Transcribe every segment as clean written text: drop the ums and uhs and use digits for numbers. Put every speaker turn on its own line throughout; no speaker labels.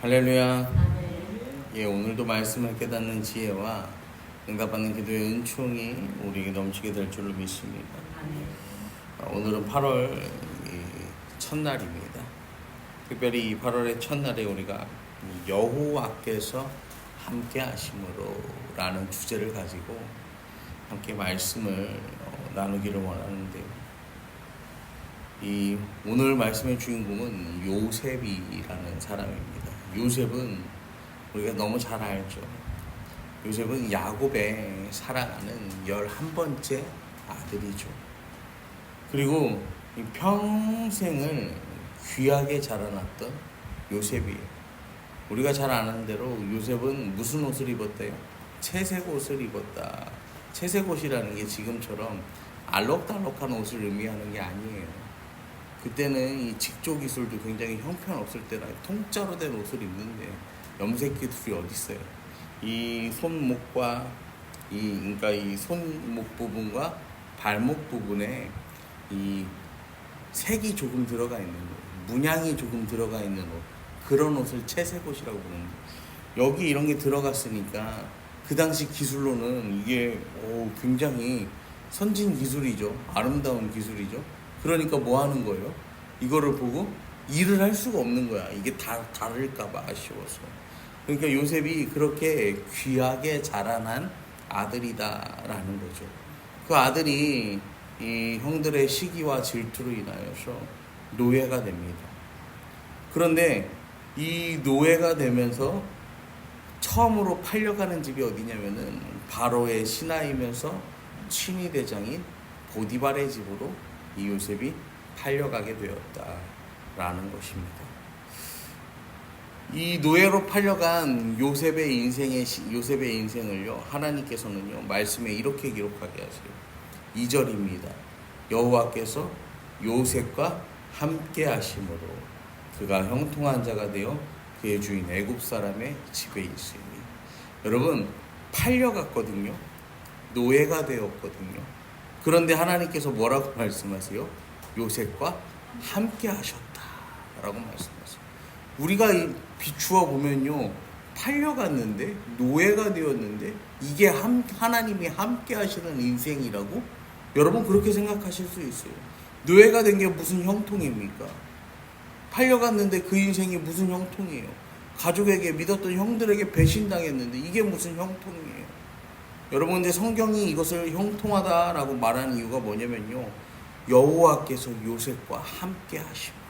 할렐루야.
아멘.
예, 오늘도 말씀을 깨닫는 지혜와 응답받는 기도의 은총이 우리에게 넘치게 될 줄로 믿습니다.
아멘.
오늘은 8월 첫날입니다. 특별히 이 8월의 첫날에 우리가 여호와께서 함께 하심으로 라는 주제를 가지고 함께 말씀을 나누기를 원하는데요. 이 오늘 말씀의 주인공은 요셉이라는 사람입니다. 요셉은 우리가 너무 잘 알죠. 요셉은 야곱의 사랑하는 11번째 아들이죠. 그리고 평생을 귀하게 자라났던 요셉이에요. 우리가 잘 아는 대로 요셉은 무슨 옷을 입었대요? 채색 옷을 입었다. 채색 옷이라는 게 지금처럼 알록달록한 옷을 의미하는 게 아니에요. 그때는 이 직조 기술도 굉장히 형편없을 때라 통짜로 된 옷을 입는데 염색 기술이 어디 있어요? 이 손목과 그러니까 이 손목 부분과 발목 부분에 이 색이 조금 들어가 있는 옷, 문양이 조금 들어가 있는 옷, 그런 옷을 채색 옷이라고 부르는 거예요. 여기 이런 게 들어갔으니까 그 당시 기술로는 이게 굉장히 선진 기술이죠. 아름다운 기술이죠. 그러니까 뭐 하는 거예요? 이거를 보고 일을 할 수가 없는 거야. 이게 다 다를까봐 아쉬워서. 그러니까 요셉이 그렇게 귀하게 자라난 아들이다라는 거죠. 그 아들이 이 형들의 시기와 질투로 인하여서 노예가 됩니다. 그런데 이 노예가 되면서 처음으로 팔려가는 집이 어디냐면은 바로의 신하이면서 친위 대장인 보디발의 집으로 이 요셉이 팔려가게 되었다라는 것입니다. 이 노예로 팔려간 요셉의 인생을요, 하나님께서는요, 말씀에 이렇게 기록하게 하세요. 2절입니다. 여호와께서 요셉과 함께 하심으로 그가 형통한 자가 되어 그의 주인 애굽 사람의 집에 있으니. 여러분, 팔려갔거든요. 노예가 되었거든요. 그런데 하나님께서 뭐라고 말씀하세요? 요셉과 함께 하셨다라고 말씀하세요. 우리가 비추어 보면요, 팔려갔는데 노예가 되었는데 이게 하나님이 함께 하시는 인생이라고? 여러분 그렇게 생각하실 수 있어요. 노예가 된 게 무슨 형통입니까? 팔려갔는데 그 인생이 무슨 형통이에요? 가족에게 믿었던 형들에게 배신당했는데 이게 무슨 형통이에요? 여러분, 근데 성경이 이것을 형통하다라고 말하는 이유가 뭐냐면요, 여호와께서 요셉과 함께 하심으로.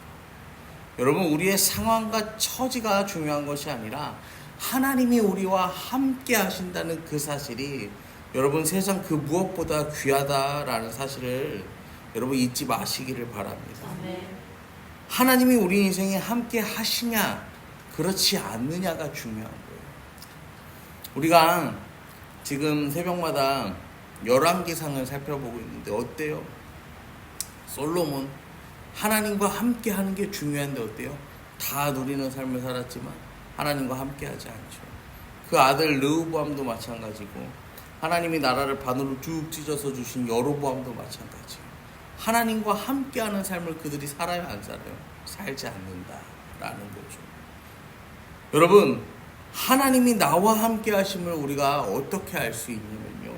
여러분, 우리의 상황과 처지가 중요한 것이 아니라 하나님이 우리와 함께 하신다는 그 사실이 여러분 세상 그 무엇보다 귀하다라는 사실을 여러분 잊지 마시기를 바랍니다. 하나님이 우리 인생에 함께 하시냐 그렇지 않느냐가 중요한 거예요. 우리가 지금 새벽마다 열왕기상을 살펴보고 있는데 어때요? 솔로몬, 하나님과 함께 하는 게 중요한데 어때요? 다 누리는 삶을 살았지만 하나님과 함께 하지 않죠. 그 아들 르호보암도 마찬가지고 하나님이 나라를 반으로 쭉 찢어서 주신 여로보암도 마찬가지예요. 하나님과 함께하는 삶을 그들이 살아요, 안 살아요? 살지 않는다라는 거죠. 여러분, 하나님이 나와 함께 하심을 우리가 어떻게 알 수 있냐면요,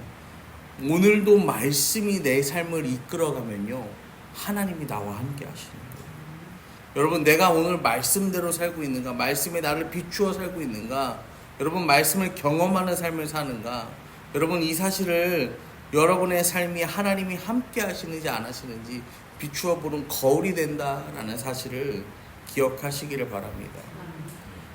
오늘도 말씀이 내 삶을 이끌어가면요, 하나님이 나와 함께 하시는 거예요. 여러분, 내가 오늘 말씀대로 살고 있는가? 말씀에 나를 비추어 살고 있는가? 여러분, 말씀을 경험하는 삶을 사는가? 여러분, 이 사실을 여러분의 삶이 하나님이 함께 하시는지 안 하시는지 비추어 보는 거울이 된다라는 사실을 기억하시기를 바랍니다.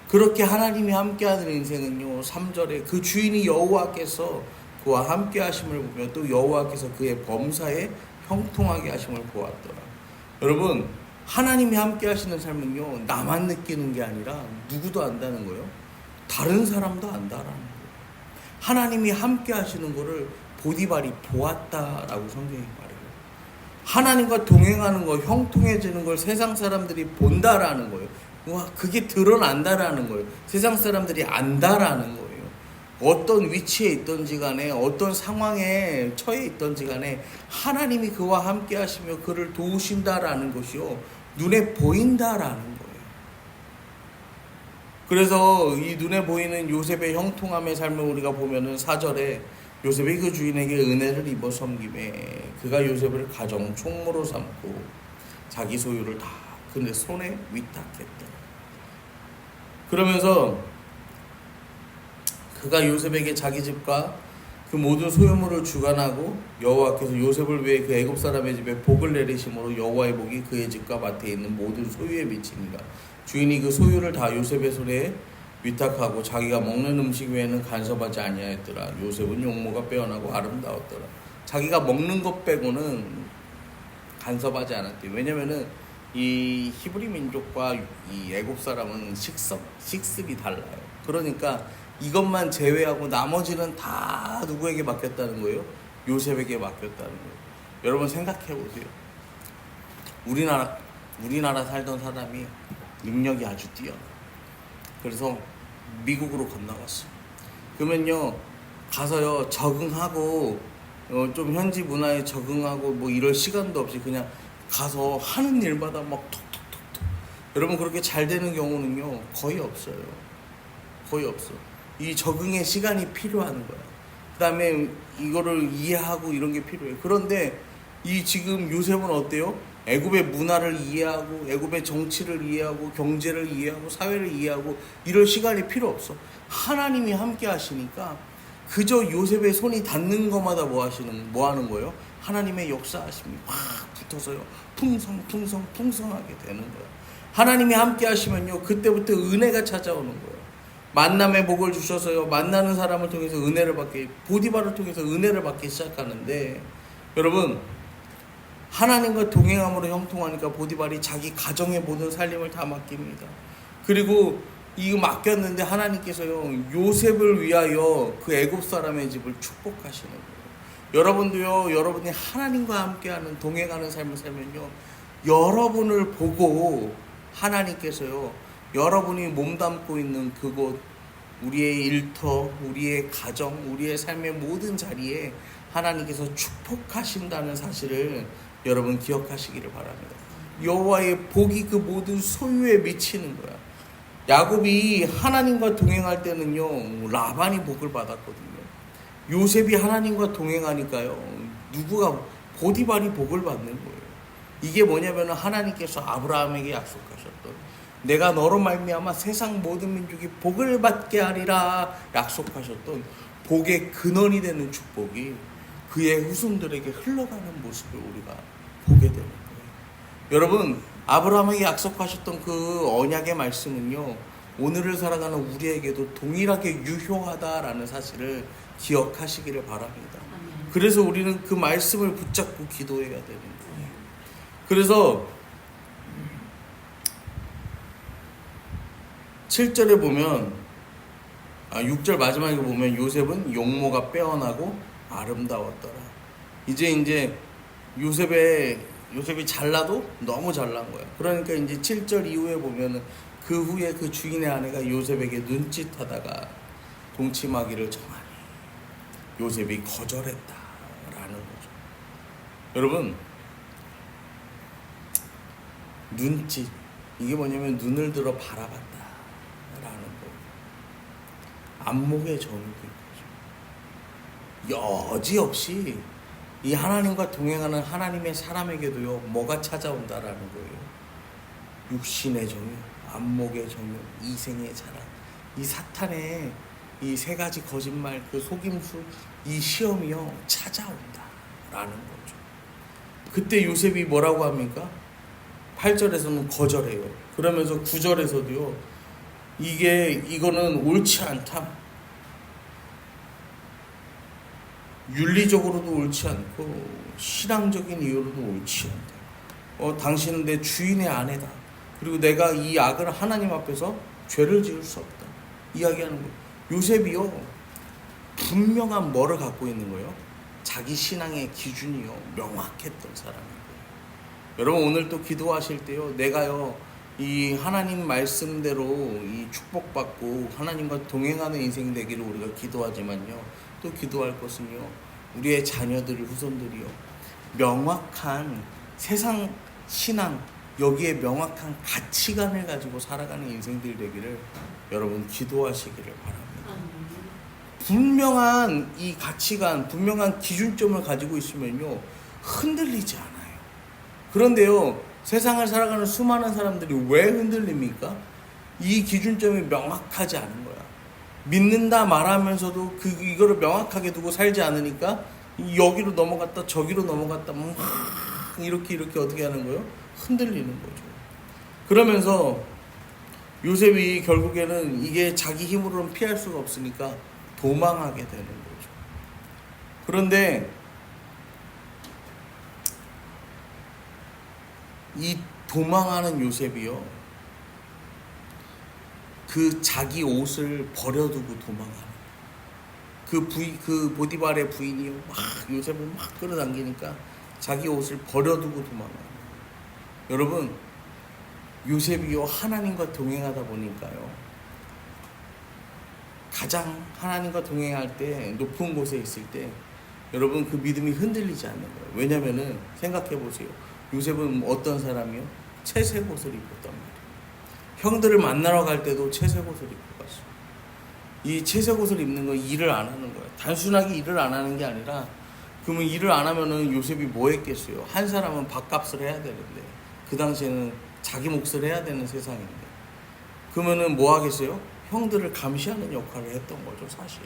그렇게 하나님이 함께하는 인생은요, 3절에 그 주인이 여호와께서 그와 함께 하심을 보며 또 여호와께서 그의 범사에 형통하게 하심을 보았더라. 여러분, 하나님이 함께 하시는 삶은요, 나만 느끼는 게 아니라 누구도 안다는 거예요. 다른 사람도 안다라는 거예요. 하나님이 함께 하시는 거를 보디발이 보았다라고 성경이 말해요. 하나님과 동행하는 거, 형통해지는 걸 세상 사람들이 본다라는 거예요. 와, 그게 드러난다라는 거예요. 세상 사람들이 안다라는 거예요. 어떤 위치에 있던지 간에 어떤 상황에 처해 있던지 간에 하나님이 그와 함께 하시며 그를 도우신다라는 것이요, 눈에 보인다라는 거예요. 그래서 이 눈에 보이는 요셉의 형통함의 삶을 우리가 보면은 4절에 요셉이 그 주인에게 은혜를 입어 섬김에 그가 요셉을 가정 총무로 삼고 자기 소유를 다 그의 손에 위탁했다. 그러면서 그가 요셉에게 자기 집과 그 모든 소유물을 주관하고 여호와께서 요셉을 위해 그 애굽 사람의 집에 복을 내리심으로 여호와의 복이 그의 집과 밭에 있는 모든 소유에 미치니라. 주인이 그 소유를 다 요셉의 손에 위탁하고 자기가 먹는 음식 외에는 간섭하지 아니하였더라. 요셉은 용모가 빼어나고 아름다웠더라. 자기가 먹는 것 빼고는 간섭하지 않았대요. 왜냐면은 이 히브리 민족과 이 애굽 사람은 식습이 달라요. 그러니까 이것만 제외하고 나머지는 다 누구에게 맡겼다는 거예요? 요셉에게 맡겼다는 거예요. 여러분 생각해 보세요. 우리나라 살던 사람이 능력이 아주 뛰어나. 그래서 미국으로 건너갔어요. 그러면요 가서요 적응하고 좀 현지 문화에 적응하고 뭐 이럴 시간도 없이 그냥 가서 하는 일마다 막 톡톡톡톡. 여러분 그렇게 잘 되는 경우는요 거의 없어요. 거의 없어. 이 적응의 시간이 필요한 거야. 그 다음에 이거를 이해하고 이런 게 필요해. 그런데 이 지금 요셉은 어때요? 애굽의 문화를 이해하고 애굽의 정치를 이해하고 경제를 이해하고 사회를 이해하고 이럴 시간이 필요 없어. 하나님이 함께 하시니까 그저 요셉의 손이 닿는 것마다 뭐 하는 거예요? 하나님의 역사하심이 확 붙어서요 풍성하게 되는 거예요. 하나님이 함께 하시면요 그때부터 은혜가 찾아오는 거예요. 만남의 복을 주셔서요 만나는 사람을 통해서 은혜를 받게, 보디바를 통해서 은혜를 받기 시작하는데, 여러분 하나님과 동행함으로 형통하니까 보디발이 자기 가정의 모든 살림을 다 맡깁니다. 그리고 이거 맡겼는데 하나님께서요 요셉을 위하여 그 애굽 사람의 집을 축복하시는 거예요. 여러분도요 여러분이 하나님과 함께하는 동행하는 삶을 살면요 여러분을 보고 하나님께서요 여러분이 몸담고 있는 그곳, 우리의 일터, 우리의 가정, 우리의 삶의 모든 자리에 하나님께서 축복하신다는 사실을 여러분 기억하시기를 바랍니다. 여호와의 복이 그 모든 소유에 미치는 거야. 야곱이 하나님과 동행할 때는요 라반이 복을 받았거든요. 요셉이 하나님과 동행하니까요 누구가 보디발이 복을 받는 거예요. 이게 뭐냐면 하나님께서 아브라함에게 약속하셨던, 내가 너로 말미암아 세상 모든 민족이 복을 받게 하리라 약속하셨던 복의 근원이 되는 축복이 그의 후손들에게 흘러가는 모습을 우리가 보게 되는 거예요. 여러분 아브라함에게 약속하셨던 그 언약의 말씀은요 오늘을 살아가는 우리에게도 동일하게 유효하다라는 사실을 기억하시기를 바랍니다. 그래서 우리는 그 말씀을 붙잡고 기도해야 되는 거예요. 그래서 7절에 보면 6절 마지막에 보면 요셉은 용모가 빼어나고 아름다웠더라. 이제 요셉이 잘나도 너무 잘난 거야. 그러니까 이제 7절 이후에 보면은 그 후에 그 주인의 아내가 요셉에게 눈짓하다가 동침하기를 정하니 요셉이 거절했다라는 거죠. 여러분 눈짓, 이게 뭐냐면 눈을 들어 바라봤다라는 거예요. 안목의 정욕인 거죠. 여지없이 이 하나님과 동행하는 하나님의 사람에게도요 뭐가 찾아온다라는 거예요. 육신의 정욕, 안목의 정욕, 이생의 자랑, 이 사탄의 이 세 가지 거짓말, 그 속임수, 이 시험이요 찾아온다라는 거죠. 그때 요셉이 뭐라고 합니까? 8절에서는 거절해요. 그러면서 9절에서도요 이거는 옳지 않다, 윤리적으로도 옳지 않고 신앙적인 이유로도 옳지 않다. 당신은 내 주인의 아내다. 그리고 내가 이 악을 하나님 앞에서 죄를 지을 수 없다. 이야기하는 거예요. 요셉이요 분명한 뭐를 갖고 있는 거예요? 자기 신앙의 기준이요 명확했던 사람이에요. 여러분 오늘 또 기도하실 때요 내가요 이 하나님 말씀대로 이 축복받고 하나님과 동행하는 인생이 되기를 우리가 기도하지만요 또 기도할 것은요 우리의 자녀들, 후손들이요 명확한 세상 신앙, 여기에 명확한 가치관을 가지고 살아가는 인생들 되기를 여러분 기도하시기를 바랍니다. 분명한 이 가치관, 분명한 기준점을 가지고 있으면요, 흔들리지 않아요. 그런데요, 세상을 살아가는 수많은 사람들이 왜 흔들립니까? 이 기준점이 명확하지 않은 거야. 믿는다 말하면서도 이거를 명확하게 두고 살지 않으니까 여기로 넘어갔다 저기로 넘어갔다 막 이렇게 어떻게 하는 거예요? 흔들리는 거죠. 그러면서 요셉이 결국에는 이게 자기 힘으로는 피할 수가 없으니까 도망하게 되는 거죠. 그런데 이 도망하는 요셉이요, 그 자기 옷을 버려두고 도망하는, 그 보디발의 부인이 막 요셉을 막 끌어당기니까 자기 옷을 버려두고 도망하는. 여러분, 요셉이요, 하나님과 동행하다 보니까요, 가장 하나님과 동행할 때, 높은 곳에 있을 때 여러분 그 믿음이 흔들리지 않는 거예요. 왜냐면은 생각해 보세요. 요셉은 어떤 사람이요? 채색 옷을 입었단 말이에요. 형들을 만나러 갈 때도 채색 옷을 입고 갔어요. 이 채색 옷을 입는 건 일을 안 하는 거예요. 단순하게 일을 안 하는 게 아니라, 그러면 일을 안 하면은 요셉이 뭐 했겠어요? 한 사람은 밥값을 해야 되는데, 그 당시에는 자기 몫을 해야 되는 세상인데, 그러면은 뭐 하겠어요? 형들을 감시하는 역할을 했던 거죠, 사실.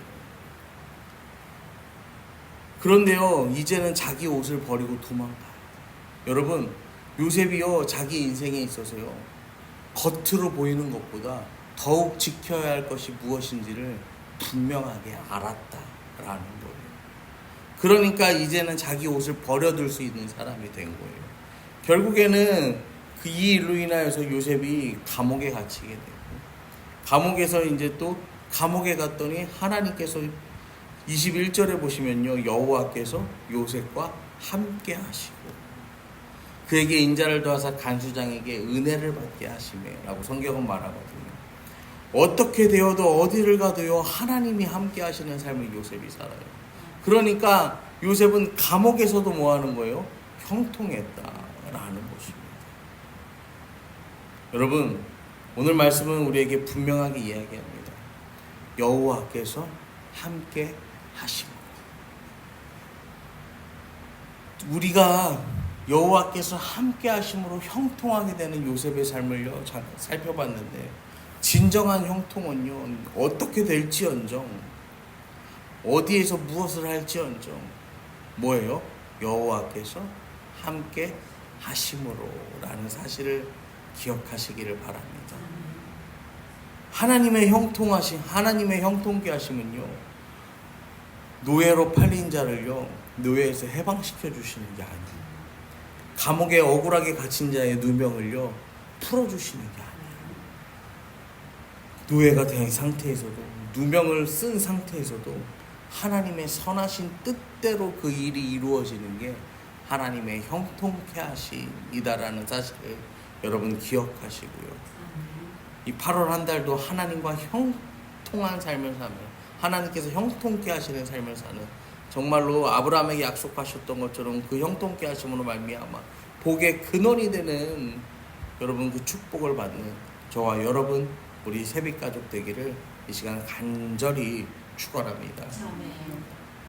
그런데요, 이제는 자기 옷을 버리고 도망가요. 여러분, 요셉이요, 자기 인생에 있어서요, 겉으로 보이는 것보다 더욱 지켜야 할 것이 무엇인지를 분명하게 알았다라는 거예요. 그러니까 이제는 자기 옷을 버려둘 수 있는 사람이 된 거예요. 결국에는 이 일로 인하여서 요셉이 감옥에 갇히게 되고, 감옥에서 이제 또 감옥에 갔더니 하나님께서 21절에 보시면요, 여호와께서 요셉과 함께 하시고 그에게 인자를 더하사 간수장에게 은혜를 받게 하시매 라고 성경은 말하거든요. 어떻게 되어도 어디를 가도요, 하나님이 함께 하시는 삶을 요셉이 살아요. 그러니까 요셉은 감옥에서도 뭐 하는 거예요? 형통했다라는 것입니다. 여러분, 오늘 말씀은 우리에게 분명하게 이야기합니다. 여호와께서 함께 하십니다. 우리가 여호와께서 함께 하심으로 형통하게 되는 요셉의 삶을요, 살펴봤는데, 진정한 형통은요, 어떻게 될지언정, 어디에서 무엇을 할지언정 뭐예요? 여호와께서 함께 하심으로 라는 사실을 기억하시기를 바랍니다. 하나님의 형통케 하심은요, 노예로 팔린 자를요, 노예에서 해방시켜 주시는 게 아니에요. 감옥에 억울하게 갇힌 자의 누명을요, 풀어주시는 게 아니에요. 노예가 된 상태에서도, 누명을 쓴 상태에서도 하나님의 선하신 뜻대로 그 일이 이루어지는 게 하나님의 형통케 하심이다라는 사실을 여러분 기억하시고요. 이 8월 한 달도 하나님과 형통한 삶을 사는, 하나님께서 형통케 하시는 삶을 사는, 정말로 아브라함에게 약속하셨던 것처럼 그 형통케 하심으로 말미암아 복의 근원이 되는 여러분 그 축복을 받는 저와 여러분, 우리 세빛가족 되기를 이 시간 간절히 축원합니다.